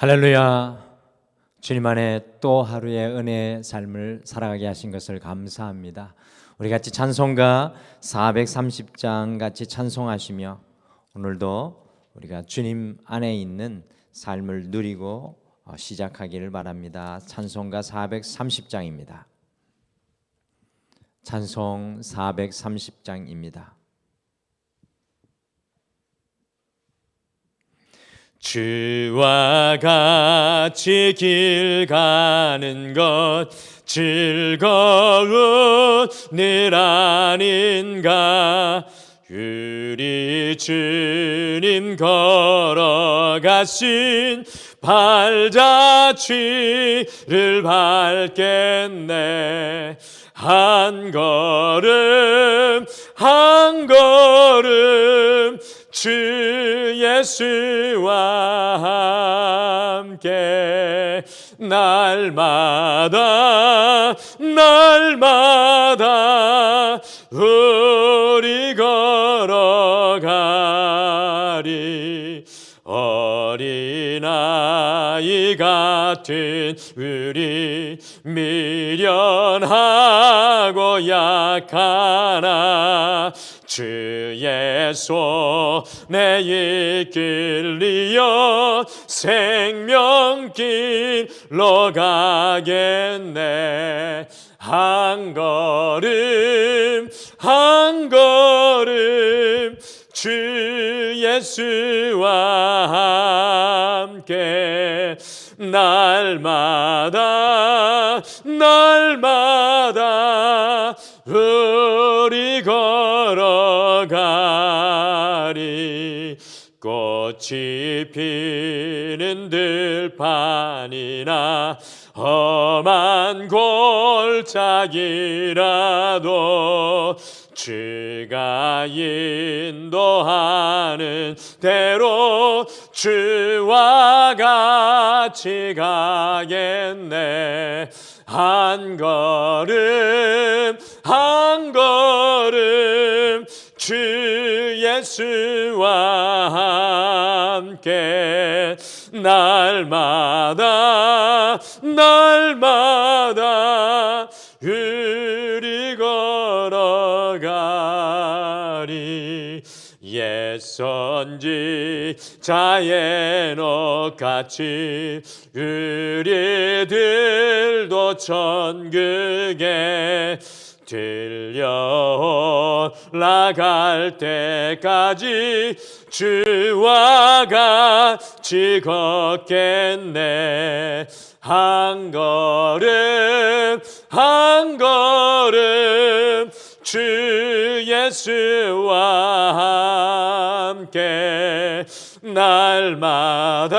할렐루야. 주님 안에 또 하루의 은혜의 삶을 살아가게 하신 것을 감사합니다. 우리 같이 찬송가 430장 같이 찬송하시며 오늘도 우리가 주님 안에 있는 삶을 누리고 시작하기를 바랍니다. 찬송가 430장입니다. 찬송 430장입니다. 주와 같이 길 가는 것 즐거운 일 아닌가. 우리 주님 걸어가신 발자취를 밟겠네. 한 걸음 한 걸음 주 예수와 함께 날마다 우리 걸어가리. 어린아이 같은 우리 미련하고 약하나 주의 손에 이끌리어 생명길로 가겠네. 한 걸음 한 걸음 주 예수와 함께 날마다 우리 걸어가리. 꽃이 피는 들판이나 험한 골짜기라도 주가 인도하는 대로 주와 같이 가겠네. 한 걸음 한 걸음 주 예수와 함께 날마다 우리 걸어가리. 옛 선지자의 녹같이 우리들도 천국에 들려 올라갈 때까지 주와 같이 걷겠네. 한 걸음 한 걸음 주 예수와 함께 날마다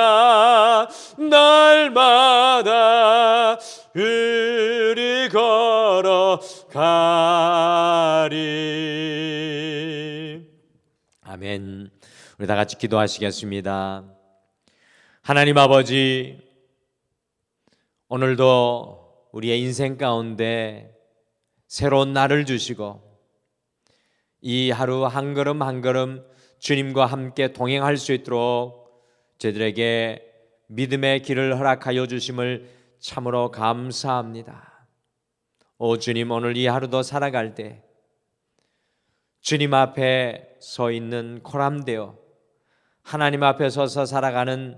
우리 걸어가리. 아멘. 우리 다 같이 기도하시겠습니다. 하나님 아버지, 오늘도 우리의 인생 가운데 새로운 날을 주시고 이 하루 한 걸음 한 걸음 주님과 함께 동행할 수 있도록 저희들에게 믿음의 길을 허락하여 주심을 참으로 감사합니다. 오 주님, 오늘 이 하루도 살아갈 때 주님 앞에 서 있는 코람되어 하나님 앞에 서서 살아가는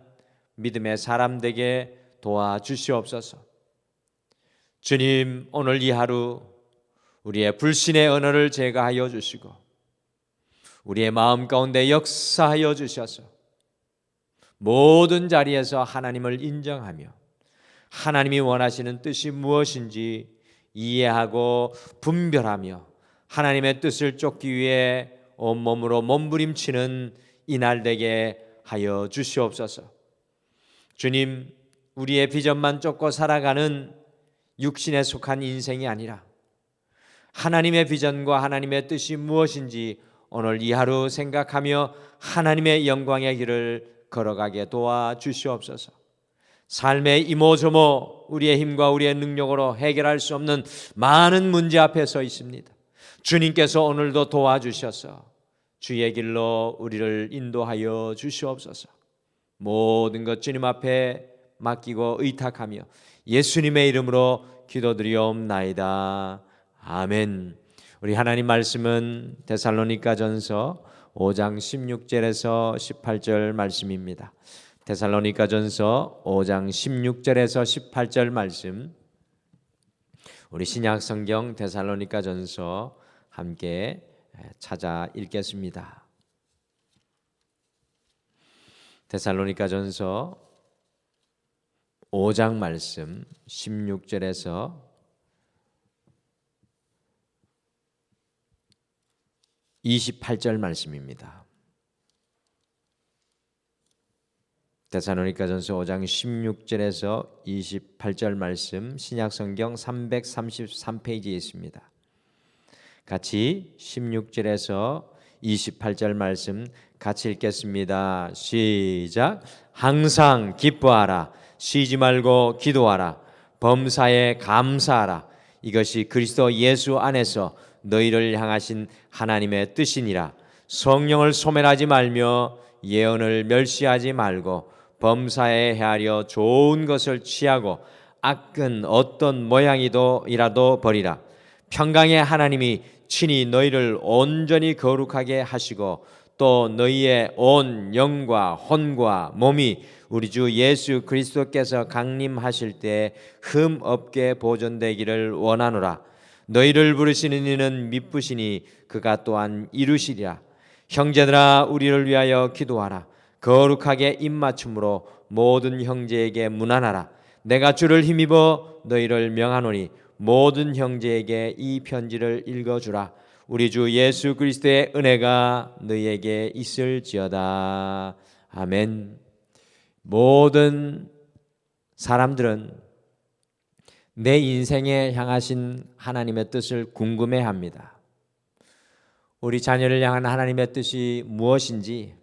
믿음의 사람 되게 도와주시옵소서. 주님, 오늘 이 하루 우리의 불신의 언어를 제거하여 주시고 우리의 마음 가운데 역사하여 주셔서 모든 자리에서 하나님을 인정하며 하나님이 원하시는 뜻이 무엇인지 이해하고 분별하며 하나님의 뜻을 쫓기 위해 온몸으로 몸부림치는 이날 되게 하여 주시옵소서. 주님, 우리의 비전만 쫓고 살아가는 육신에 속한 인생이 아니라 하나님의 비전과 하나님의 뜻이 무엇인지 오늘 이 하루 생각하며 하나님의 영광의 길을 걸어가게 도와주시옵소서. 삶의 이모저모 우리의 힘과 우리의 능력으로 해결할 수 없는 많은 문제 앞에 서 있습니다. 주님께서 오늘도 도와주셔서 주의 길로 우리를 인도하여 주시옵소서. 모든 것 주님 앞에 맡기고 의탁하며 예수님의 이름으로 기도드리옵나이다. 아멘. 우리 하나님 말씀은 데살로니가전서 5장 16절에서 18절 말씀입니다. 데살로니가전서 5장 16절에서 18절 말씀, 우리 신약 성경 데살로니가전서 함께 찾아 읽겠습니다. 데살로니가전서 5장 말씀 16절에서 28절 말씀입니다. 데살로니가전서 5장 16절에서 28절 말씀, 신약성경 333페이지에 있습니다. 같이 16절에서 28절 말씀 같이 읽겠습니다. 시작. 항상 기뻐하라. 쉬지 말고 기도하라. 범사에 감사하라. 이것이 그리스도 예수 안에서 너희를 향하신 하나님의 뜻이니라. 성령을 소멸하지 말며 예언을 멸시하지 말고 범사에 헤아려 좋은 것을 취하고 악은 어떤 모양이라도 버리라. 평강의 하나님이 친히 너희를 온전히 거룩하게 하시고 또 너희의 온 영과 혼과 몸이 우리 주 예수 그리스도께서 강림하실 때 흠 없게 보존되기를 원하노라. 너희를 부르시는 이는 미쁘시니 그가 또한 이루시리라. 형제들아, 우리를 위하여 기도하라. 거룩하게 입맞춤으로 모든 형제에게 문안하라. 내가 주를 힘입어 너희를 명하노니 모든 형제에게 이 편지를 읽어주라. 우리 주 예수 그리스도의 은혜가 너희에게 있을지어다. 아멘. 모든 사람들은 내 인생에 향하신 하나님의 뜻을 궁금해합니다. 우리 자녀를 향한 하나님의 뜻이 무엇인지,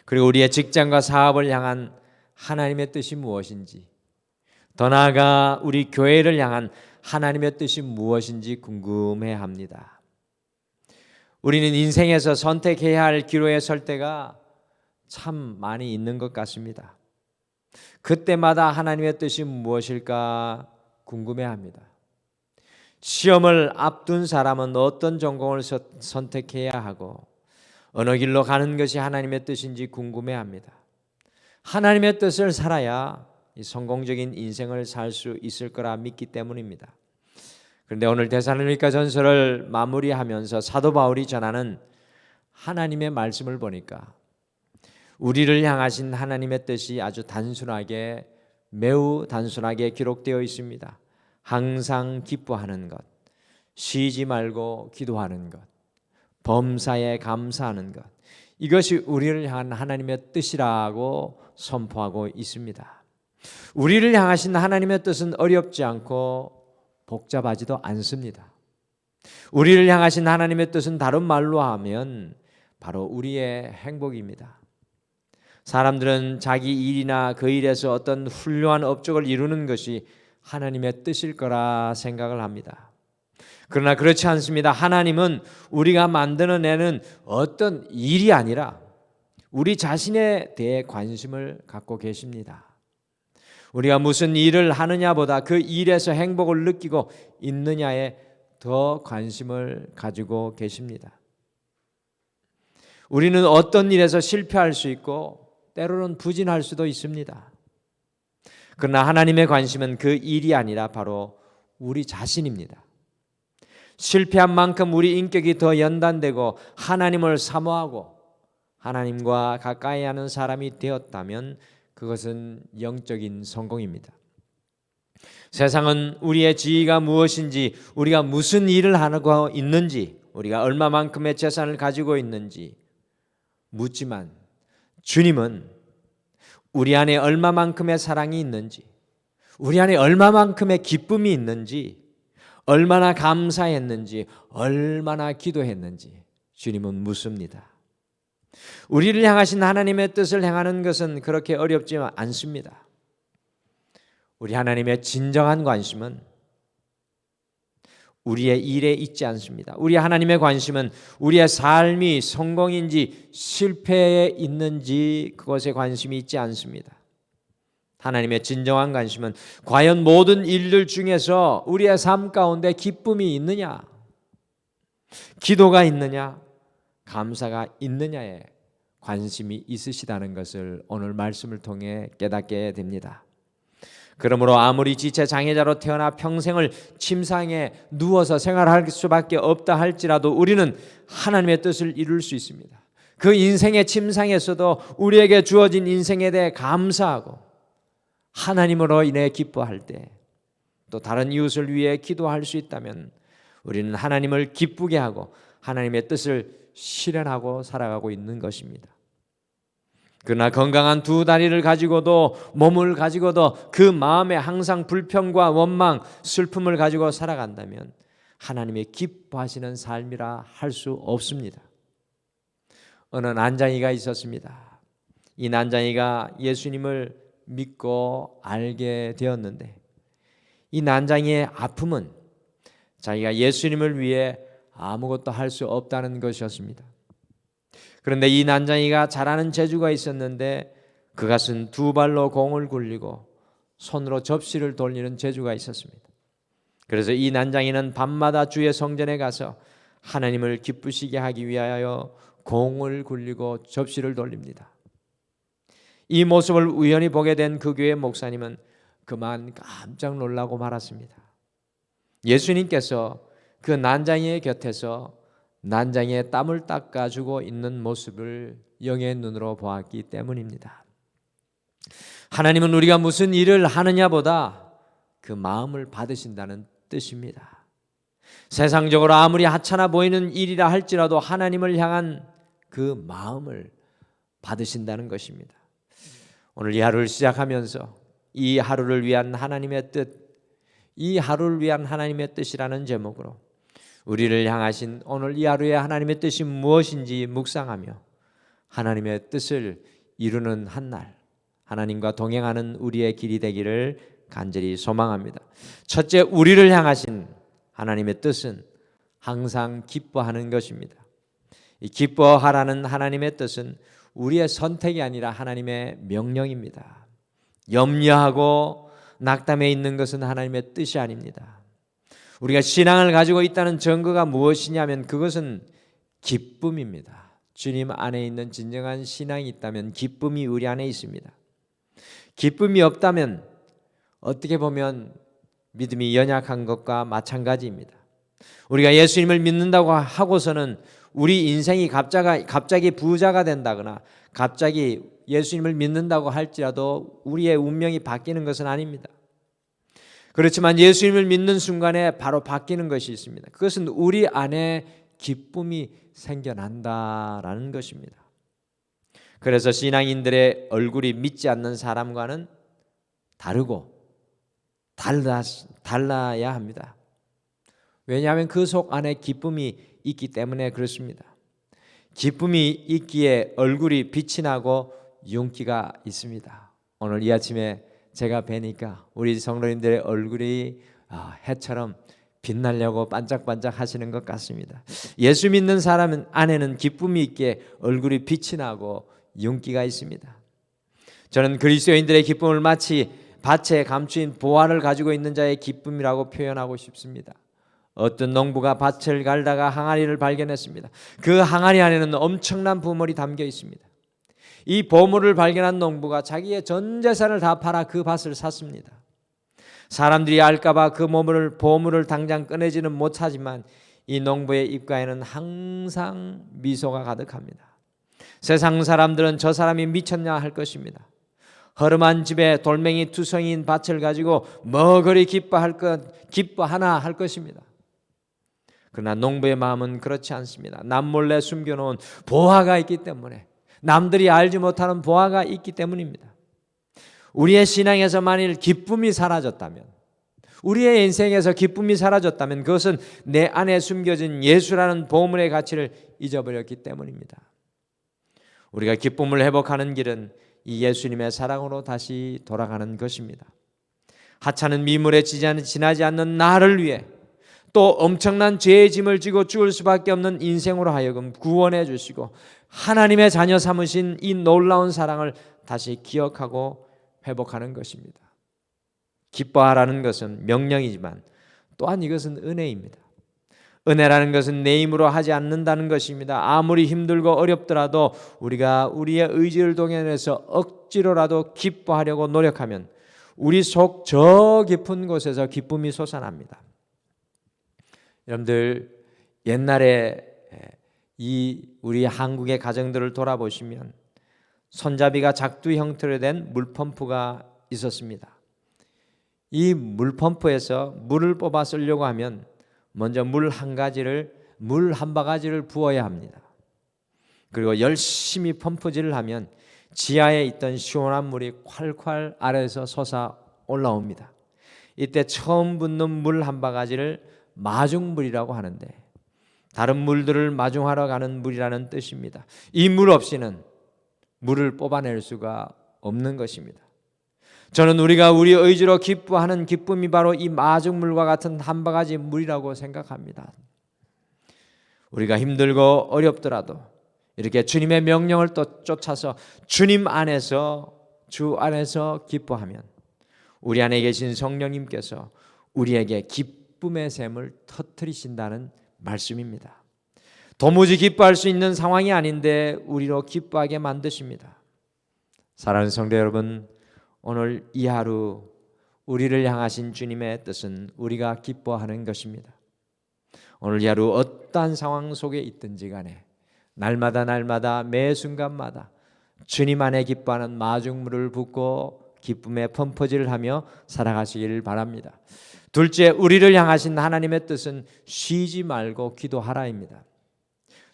그리고 우리의 직장과 사업을 향한 하나님의 뜻이 무엇인지, 더 나아가 우리 교회를 향한 하나님의 뜻이 무엇인지 궁금해합니다. 우리는 인생에서 선택해야 할 기로에 설 때가 참 많이 있는 것 같습니다. 그때마다 하나님의 뜻이 무엇일까 궁금해합니다. 시험을 앞둔 사람은 어떤 전공을 선택해야 하고 어느 길로 가는 것이 하나님의 뜻인지 궁금해합니다. 하나님의 뜻을 살아야 성공적인 인생을 살 수 있을 거라 믿기 때문입니다. 그런데 오늘 데살로니가 전서를 마무리하면서 사도 바울이 전하는 하나님의 말씀을 보니까 우리를 향하신 하나님의 뜻이 아주 단순하게, 매우 단순하게 기록되어 있습니다. 항상 기뻐하는 것, 쉬지 말고 기도하는 것, 범사에 감사하는 것, 이것이 우리를 향한 하나님의 뜻이라고 선포하고 있습니다. 우리를 향하신 하나님의 뜻은 어렵지 않고 복잡하지도 않습니다. 우리를 향하신 하나님의 뜻은 다른 말로 하면 바로 우리의 행복입니다. 사람들은 자기 일이나 그 일에서 어떤 훌륭한 업적을 이루는 것이 하나님의 뜻일 거라 생각을 합니다. 그러나 그렇지 않습니다. 하나님은 우리가 만들어내는 어떤 일이 아니라 우리 자신에 대해 관심을 갖고 계십니다. 우리가 무슨 일을 하느냐보다 그 일에서 행복을 느끼고 있느냐에 더 관심을 가지고 계십니다. 우리는 어떤 일에서 실패할 수 있고 때로는 부진할 수도 있습니다. 그러나 하나님의 관심은 그 일이 아니라 바로 우리 자신입니다. 실패한 만큼 우리 인격이 더 연단되고 하나님을 사모하고 하나님과 가까이 하는 사람이 되었다면 그것은 영적인 성공입니다. 세상은 우리의 지위가 무엇인지, 우리가 무슨 일을 하고 있는지, 우리가 얼마만큼의 재산을 가지고 있는지 묻지만 주님은 우리 안에 얼마만큼의 사랑이 있는지, 우리 안에 얼마만큼의 기쁨이 있는지, 얼마나 감사했는지, 얼마나 기도했는지 주님은 묻습니다. 우리를 향하신 하나님의 뜻을 행하는 것은 그렇게 어렵지 않습니다. 우리 하나님의 진정한 관심은 우리의 일에 있지 않습니다. 우리 하나님의 관심은 우리의 삶이 성공인지 실패에 있는지 그것에 관심이 있지 않습니다. 하나님의 진정한 관심은 과연 모든 일들 중에서 우리의 삶 가운데 기쁨이 있느냐, 기도가 있느냐, 감사가 있느냐에 관심이 있으시다는 것을 오늘 말씀을 통해 깨닫게 됩니다. 그러므로 아무리 지체 장애자로 태어나 평생을 침상에 누워서 생활할 수밖에 없다 할지라도 우리는 하나님의 뜻을 이룰 수 있습니다. 그 인생의 침상에서도 우리에게 주어진 인생에 대해 감사하고 하나님으로 인해 기뻐할 때, 또 다른 이웃을 위해 기도할 수 있다면 우리는 하나님을 기쁘게 하고 하나님의 뜻을 실현하고 살아가고 있는 것입니다. 그러나 건강한 두 다리를 가지고도, 몸을 가지고도 그 마음에 항상 불평과 원망, 슬픔을 가지고 살아간다면 하나님의 기뻐하시는 삶이라 할 수 없습니다. 어느 난장이가 있었습니다. 이 난장이가 예수님을 믿고 알게 되었는데, 이 난장이의 아픔은 자기가 예수님을 위해 아무것도 할 수 없다는 것이었습니다. 그런데 이 난장이가 잘하는 재주가 있었는데, 그것은 두 발로 공을 굴리고 손으로 접시를 돌리는 재주가 있었습니다. 그래서 이 난장이는 밤마다 주의 성전에 가서 하나님을 기쁘시게 하기 위하여 공을 굴리고 접시를 돌립니다. 이 모습을 우연히 보게 된 그 교회 목사님은 그만 깜짝 놀라고 말았습니다. 예수님께서 그 난장이의 곁에서 난장이의 땀을 닦아주고 있는 모습을 영의 눈으로 보았기 때문입니다. 하나님은 우리가 무슨 일을 하느냐보다 그 마음을 받으신다는 뜻입니다. 세상적으로 아무리 하찮아 보이는 일이라 할지라도 하나님을 향한 그 마음을 받으신다는 것입니다. 오늘 이 하루를 시작하면서 이 하루를 위한 하나님의 뜻, 이 하루를 위한 하나님의 뜻이라는 제목으로 우리를 향하신 오늘 이 하루의 하나님의 뜻이 무엇인지 묵상하며 하나님의 뜻을 이루는 한날, 하나님과 동행하는 우리의 길이 되기를 간절히 소망합니다. 첫째, 우리를 향하신 하나님의 뜻은 항상 기뻐하는 것입니다. 이 기뻐하라는 하나님의 뜻은 우리의 선택이 아니라 하나님의 명령입니다. 염려하고 낙담해 있는 것은 하나님의 뜻이 아닙니다. 우리가 신앙을 가지고 있다는 증거가 무엇이냐면 그것은 기쁨입니다. 주님 안에 있는 진정한 신앙이 있다면 기쁨이 우리 안에 있습니다. 기쁨이 없다면 어떻게 보면 믿음이 연약한 것과 마찬가지입니다. 우리가 예수님을 믿는다고 하고서는 우리 인생이 갑자기 부자가 된다거나 갑자기 예수님을 믿는다고 할지라도 우리의 운명이 바뀌는 것은 아닙니다. 그렇지만 예수님을 믿는 순간에 바로 바뀌는 것이 있습니다. 그것은 우리 안에 기쁨이 생겨난다라는 것입니다. 그래서 신앙인들의 얼굴이 믿지 않는 사람과는 다르고 달라야 합니다. 왜냐하면 그 속 안에 기쁨이 있기 때문에 그렇습니다. 기쁨이 있기에 얼굴이 빛이 나고 윤기가 있습니다. 오늘 이 아침에 제가 뵈니까 우리 성도님들의 얼굴이 해처럼 빛나려고 반짝반짝 하시는 것 같습니다. 예수 믿는 사람 안에는 기쁨이 있기에 얼굴이 빛이 나고 윤기가 있습니다. 저는 그리스도인들의 기쁨을 마치 밭에 감추인 보화를 가지고 있는 자의 기쁨이라고 표현하고 싶습니다. 어떤 농부가 밭을 갈다가 항아리를 발견했습니다. 그 항아리 안에는 엄청난 보물이 담겨 있습니다. 이 보물을 발견한 농부가 자기의 전 재산을 다 팔아 그 밭을 샀습니다. 사람들이 알까봐 그 보물을 당장 꺼내지는 못하지만 이 농부의 입가에는 항상 미소가 가득합니다. 세상 사람들은 저 사람이 미쳤냐 할 것입니다. 허름한 집에 돌멩이 투성이인 밭을 가지고 뭐 그리 기뻐하나 할 것입니다. 그러나 농부의 마음은 그렇지 않습니다. 남몰래 숨겨놓은 보화가 있기 때문에, 남들이 알지 못하는 보화가 있기 때문입니다. 우리의 신앙에서 만일 기쁨이 사라졌다면, 우리의 인생에서 기쁨이 사라졌다면 그것은 내 안에 숨겨진 예수라는 보물의 가치를 잊어버렸기 때문입니다. 우리가 기쁨을 회복하는 길은 이 예수님의 사랑으로 다시 돌아가는 것입니다. 하찮은 미물에 지나지 않는 나를 위해 또 엄청난 죄의 짐을 지고 죽을 수밖에 없는 인생으로 하여금 구원해 주시고 하나님의 자녀 삼으신 이 놀라운 사랑을 다시 기억하고 회복하는 것입니다. 기뻐하라는 것은 명령이지만 또한 이것은 은혜입니다. 은혜라는 것은 내 힘으로 하지 않는다는 것입니다. 아무리 힘들고 어렵더라도 우리가 우리의 의지를 동원해서 억지로라도 기뻐하려고 노력하면 우리 속 저 깊은 곳에서 기쁨이 솟아납니다. 여러분들 옛날에 우리 한국의 가정들을 돌아보시면 손잡이가 작두 형태로 된 물펌프가 있었습니다. 이 물펌프에서 물을 뽑아 쓰려고 하면 먼저 물 한 바가지를 부어야 합니다. 그리고 열심히 펌프질을 하면 지하에 있던 시원한 물이 콸콸 아래에서 솟아 올라옵니다. 이때 처음 붓는 물 한 바가지를 마중물이라고 하는데 다른 물들을 마중하러 가는 물이라는 뜻입니다. 이 물 없이는 물을 뽑아낼 수가 없는 것입니다. 저는 우리가 우리 의지로 기뻐하는 기쁨이 바로 이 마중물과 같은 한 바가지 물이라고 생각합니다. 우리가 힘들고 어렵더라도 이렇게 주님의 명령을 또 쫓아서 주님 안에서 주 안에서 기뻐하면 우리 안에 계신 성령님께서 우리에게 기쁨의 샘을 터뜨리신다는 말씀입니다. 도무지 기뻐할 수 있는 상황이 아닌데 우리로 기뻐하게 만드십니다. 사랑하는 성도 여러분, 오늘 이 하루 우리를 향하신 주님의 뜻은 우리가 기뻐하는 것입니다. 오늘 이 하루 어떠한 상황 속에 있든지 간에 날마다 매 순간마다 주님 안에 기뻐하는 마중물을 붓고 기쁨의 펌프질을 하며 살아가시기를 바랍니다. 둘째, 우리를 향하신 하나님의 뜻은 쉬지 말고 기도하라입니다.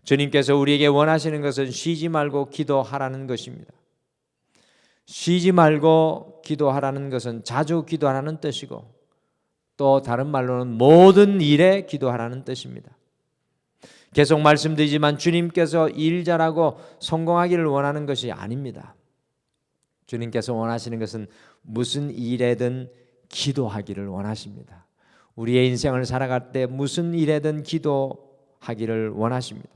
주님께서 우리에게 원하시는 것은 쉬지 말고 기도하라는 것입니다. 쉬지 말고 기도하라는 것은 자주 기도하라는 뜻이고 또 다른 말로는 모든 일에 기도하라는 뜻입니다. 계속 말씀드리지만 주님께서 일 잘하고 성공하기를 원하는 것이 아닙니다. 주님께서 원하시는 것은 무슨 일에든 기도하기를 원하십니다. 우리의 인생을 살아갈 때 무슨 일에든 기도하기를 원하십니다.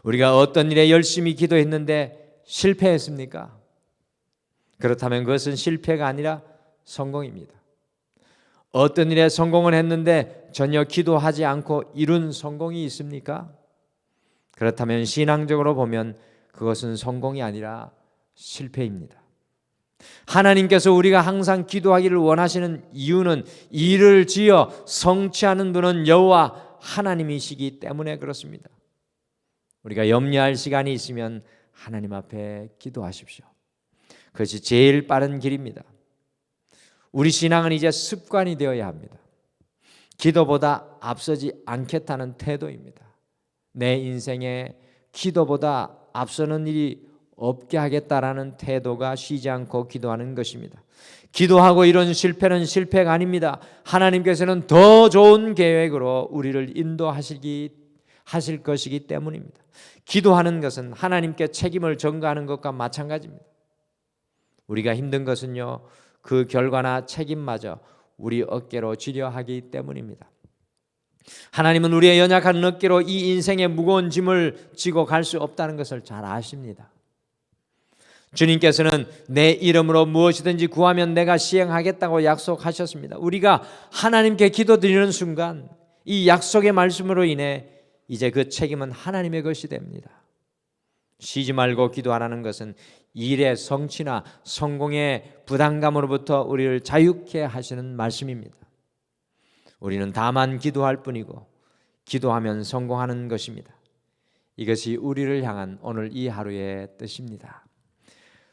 우리가 어떤 일에 열심히 기도했는데 실패했습니까? 그렇다면 그것은 실패가 아니라 성공입니다. 어떤 일에 성공을 했는데 전혀 기도하지 않고 이룬 성공이 있습니까? 그렇다면 신앙적으로 보면 그것은 성공이 아니라 실패입니다. 하나님께서 우리가 항상 기도하기를 원하시는 이유는 일을 지어 성취하는 분은 여호와 하나님이시기 때문에 그렇습니다. 우리가 염려할 시간이 있으면 하나님 앞에 기도하십시오. 그것이 제일 빠른 길입니다. 우리 신앙은 이제 습관이 되어야 합니다. 기도보다 앞서지 않겠다는 태도입니다. 내 인생에 기도보다 앞서는 일이 없게 하겠다라는 태도가 쉬지 않고 기도하는 것입니다. 기도하고 이런 실패는 실패가 아닙니다. 하나님께서는 더 좋은 계획으로 우리를 하실 것이기 때문입니다. 기도하는 것은 하나님께 책임을 전가하는 것과 마찬가지입니다. 우리가 힘든 것은요, 그 결과나 책임마저 우리 어깨로 지려 하기 때문입니다. 하나님은 우리의 연약한 어깨로 이 인생의 무거운 짐을 지고 갈 수 없다는 것을 잘 아십니다. 주님께서는 내 이름으로 무엇이든지 구하면 내가 시행하겠다고 약속하셨습니다. 우리가 하나님께 기도드리는 순간 이 약속의 말씀으로 인해 이제 그 책임은 하나님의 것이 됩니다. 쉬지 말고 기도하라는 것은 일의 성취나 성공의 부담감으로부터 우리를 자유케 하시는 말씀입니다. 우리는 다만 기도할 뿐이고 기도하면 성공하는 것입니다. 이것이 우리를 향한 오늘 이 하루의 뜻입니다.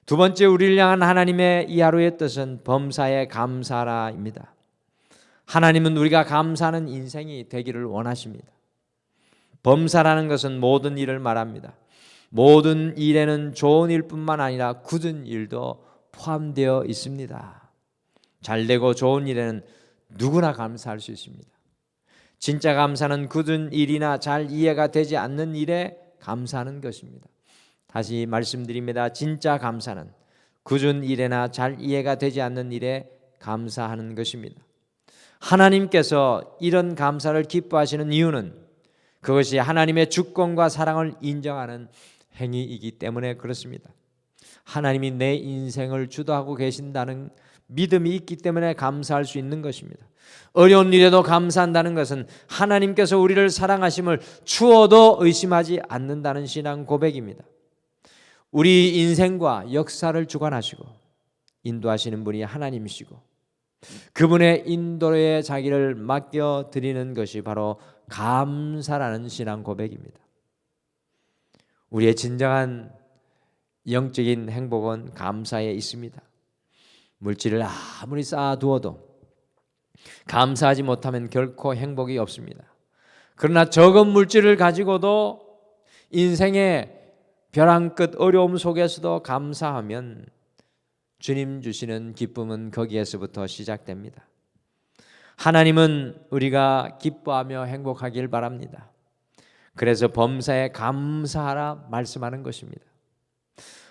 두 번째, 우리를 향한 하나님의 이 하루의 뜻은 범사에 감사하라입니다. 하나님은 우리가 감사하는 인생이 되기를 원하십니다. 범사라는 것은 모든 일을 말합니다. 모든 일에는 좋은 일뿐만 아니라 굳은 일도 포함되어 있습니다. 잘되고 좋은 일에는 누구나 감사할 수 있습니다. 진짜 감사는 굳은 일이나 잘 이해가 되지 않는 일에 감사하는 것입니다. 다시 말씀드립니다. 진짜 감사는 굳은 일에나 잘 이해가 되지 않는 일에 감사하는 것입니다. 하나님께서 이런 감사를 기뻐하시는 이유는 그것이 하나님의 주권과 사랑을 인정하는 행위이기 때문에 그렇습니다. 하나님이 내 인생을 주도하고 계신다는 믿음이 있기 때문에 감사할 수 있는 것입니다. 어려운 일에도 감사한다는 것은 하나님께서 우리를 사랑하심을 추워도 의심하지 않는다는 신앙 고백입니다. 우리 인생과 역사를 주관하시고 인도하시는 분이 하나님이시고 그분의 인도에 자기를 맡겨드리는 것이 바로 감사라는 신앙 고백입니다. 우리의 진정한 영적인 행복은 감사에 있습니다. 물질을 아무리 쌓아두어도 감사하지 못하면 결코 행복이 없습니다. 그러나 적은 물질을 가지고도 인생의 벼랑 끝 어려움 속에서도 감사하면 주님 주시는 기쁨은 거기에서부터 시작됩니다. 하나님은 우리가 기뻐하며 행복하길 바랍니다. 그래서 범사에 감사하라 말씀하는 것입니다.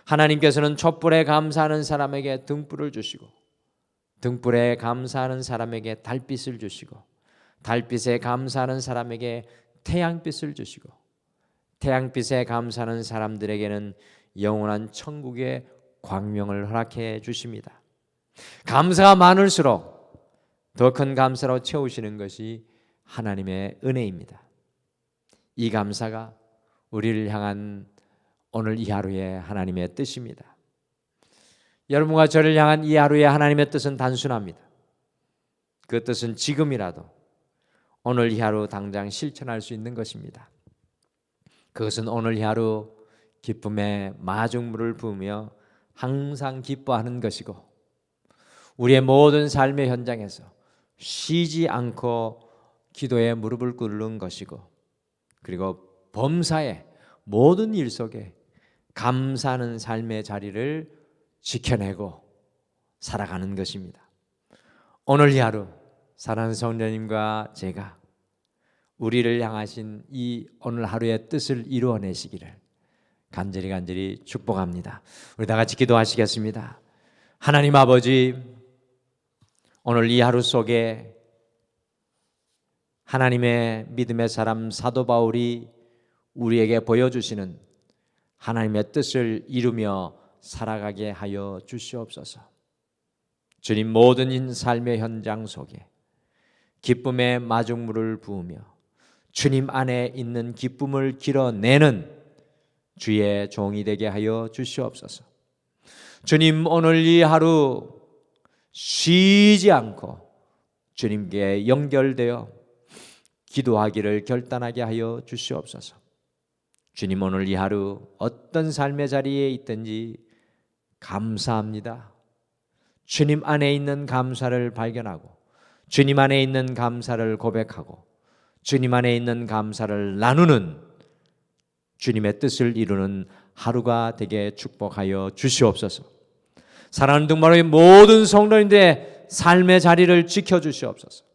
하나님께서는 촛불에 감사하는 사람에게 등불을 주시고 등불에 감사하는 사람에게 달빛을 주시고 달빛에 감사하는 사람에게 태양빛을 주시고 태양빛에 감사하는 사람들에게는 영원한 천국의 광명을 허락해 주십니다. 감사가 많을수록 더 큰 감사로 채우시는 것이 하나님의 은혜입니다. 이 감사가 우리를 향한 오늘 이 하루의 하나님의 뜻입니다. 여러분과 저를 향한 이 하루의 하나님의 뜻은 단순합니다. 그 뜻은 지금이라도 오늘 이 하루 당장 실천할 수 있는 것입니다. 그것은 오늘 이 하루 기쁨의 마중물을 부으며 항상 기뻐하는 것이고 우리의 모든 삶의 현장에서 쉬지 않고 기도에 무릎을 꿇는 것이고 그리고 범사의 모든 일 속에 감사하는 삶의 자리를 지켜내고 살아가는 것입니다. 오늘 이 하루 사랑하는 성도님과 제가 우리를 향하신 이 오늘 하루의 뜻을 이루어내시기를 간절히 축복합니다. 우리 다 같이 기도하시겠습니다. 하나님 아버지, 오늘 이 하루 속에 하나님의 믿음의 사람 사도 바울이 우리에게 보여주시는 하나님의 뜻을 이루며 살아가게 하여 주시옵소서. 주님, 모든 삶의 현장 속에 기쁨의 마중물을 부으며 주님 안에 있는 기쁨을 길어내는 주의 종이 되게 하여 주시옵소서. 주님, 오늘 이 하루 쉬지 않고 주님께 연결되어 기도하기를 결단하게 하여 주시옵소서. 주님, 오늘 이 하루 어떤 삶의 자리에 있든지 감사합니다. 주님 안에 있는 감사를 발견하고 주님 안에 있는 감사를 고백하고 주님 안에 있는 감사를 나누는 주님의 뜻을 이루는 하루가 되게 축복하여 주시옵소서. 사랑하는 등마루의 모든 성도님들의 삶의 자리를 지켜주시옵소서.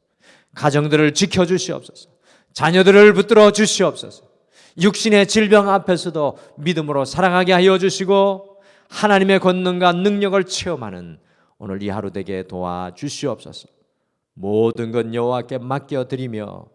가정들을 지켜주시옵소서. 자녀들을 붙들어 주시옵소서. 육신의 질병 앞에서도 믿음으로 살아가게 하여 주시고 하나님의 권능과 능력을 체험하는 오늘 이 하루 되게 도와주시옵소서. 모든 것 여호와께 맡겨드리며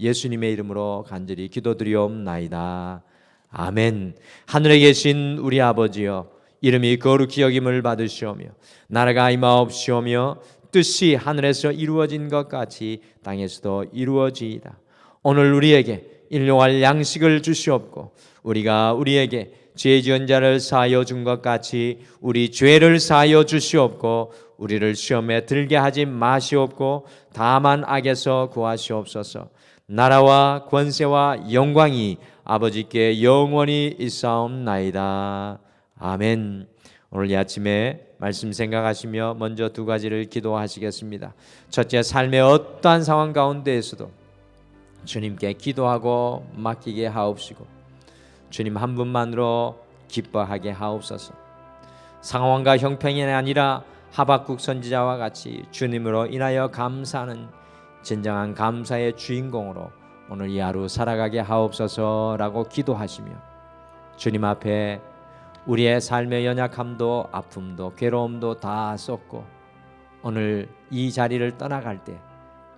예수님의 이름으로 간절히 기도드리옵나이다. 아멘. 하늘에 계신 우리 아버지여, 이름이 거룩히 여김을 받으시오며 나라가 임하옵시오며 뜻이 하늘에서 이루어진 것 같이 땅에서도 이루어지이다. 오늘 우리에게 일용할 양식을 주시옵고 우리가 우리에게 죄 지은 자를 사하여 준 것 같이 우리 죄를 사하여 주시옵고 우리를 시험에 들게 하지 마시옵고 다만 악에서 구하시옵소서. 나라와 권세와 영광이 아버지께 영원히 있사옵나이다. 아멘. 오늘 이 아침에 말씀 생각하시며 먼저 두 가지를 기도하시겠습니다. 첫째, 삶의 어떠한 상황 가운데에서도 주님께 기도하고 맡기게 하옵시고 주님 한 분만으로 기뻐하게 하옵소서. 상황과 형편이 아니라 하박국 선지자와 같이 주님으로 인하여 감사하는 진정한 감사의 주인공으로 오늘 이 하루 살아가게 하옵소서라고 기도하시며 주님 앞에 우리의 삶의 연약함도 아픔도 괴로움도 다 쏟고 오늘 이 자리를 떠나갈 때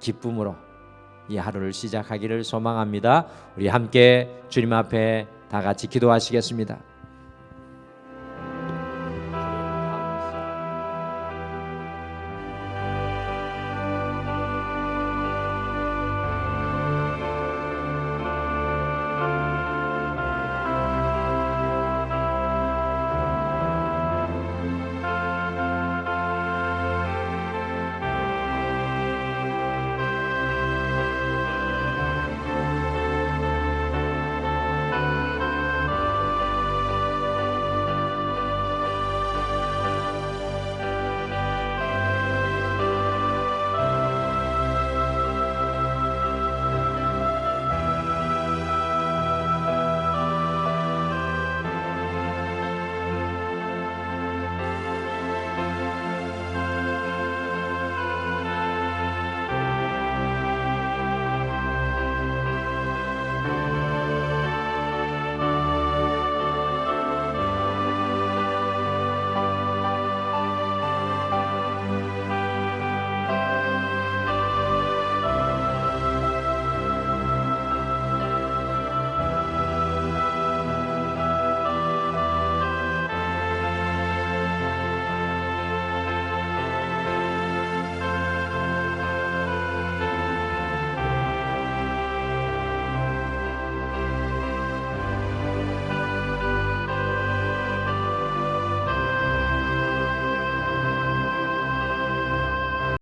기쁨으로 이 하루를 시작하기를 소망합니다. 우리 함께 주님 앞에 다 같이 기도하시겠습니다.